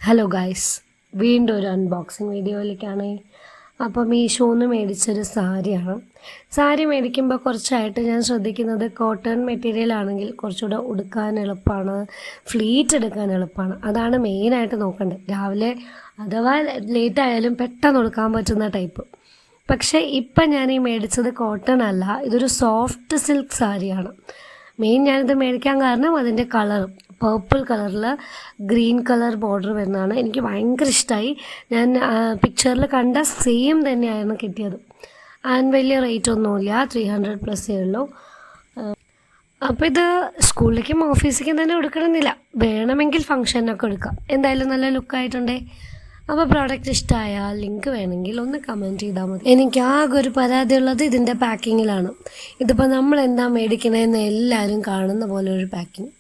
Hello guys, വീണ്ടും ഒരു unboxing വീഡിയോയിലേക്കാണ്. അപ്പോൾ മീഷോന്ന് മേടിച്ചൊരു സാരിയാണ്. സാരി മേടിക്കുമ്പോൾ കുറച്ചായിട്ട് ഞാൻ ശ്രദ്ധിക്കുന്നത് കോട്ടൺ മെറ്റീരിയൽ ആണെങ്കിൽ കുറച്ചുകൂടെ ഉടുക്കാൻ എളുപ്പമാണ്, ഫ്ലീറ്റ് എടുക്കാൻ എളുപ്പമാണ്. അതാണ് മെയിനായിട്ട് നോക്കേണ്ടത്. രാവിലെ അഥവാ ലേറ്റ് ആയാലും പെട്ടെന്ന് ഉടുക്കാൻ പറ്റുന്ന ടൈപ്പ്. പക്ഷേ ഇപ്പം ഞാൻ ഈ മേടിച്ചത് കോട്ടൺ അല്ല, ഇതൊരു സോഫ്റ്റ് സിൽക്ക് സാരിയാണ്. മെയിൻ ഞാനിത് മേടിക്കാൻ കാരണം അതിൻ്റെ കളർ പേർപ്പിൾ കളറിൽ ഗ്രീൻ കളർ ബോർഡർ വരുന്നതാണ്. എനിക്ക് ഭയങ്കര ഇഷ്ടമായി. ഞാൻ പിക്ചറിൽ കണ്ട സെയിം തന്നെയായിരുന്നു കിട്ടിയത്. ആൻഡ് വലിയ റേറ്റ് ഒന്നുമില്ല, 300+ ഉള്ളൂ. അപ്പോൾ ഇത് സ്കൂളിലേക്കും ഓഫീസിലേക്കും തന്നെ എടുക്കണമെന്നില്ല, വേണമെങ്കിൽ ഫംഗ്ഷനൊക്കെ എടുക്കാം. എന്തായാലും നല്ല ലുക്കായിട്ടുണ്ടേ. അപ്പോൾ പ്രോഡക്റ്റ് ഇഷ്ടമായാൽ ലിങ്ക് വേണമെങ്കിൽ ഒന്ന് കമൻറ്റ് ചെയ്താൽ മതി. എനിക്ക് ആകെ ഒരു പരാതി ഉള്ളത് ഇതിൻ്റെ പാക്കിങ്ങിലാണ്. ഇതിപ്പോൾ നമ്മൾ എന്താ മേടിക്കണതെന്ന് എല്ലാവരും കാണുന്ന പോലെ ഒരു പാക്കിങ്.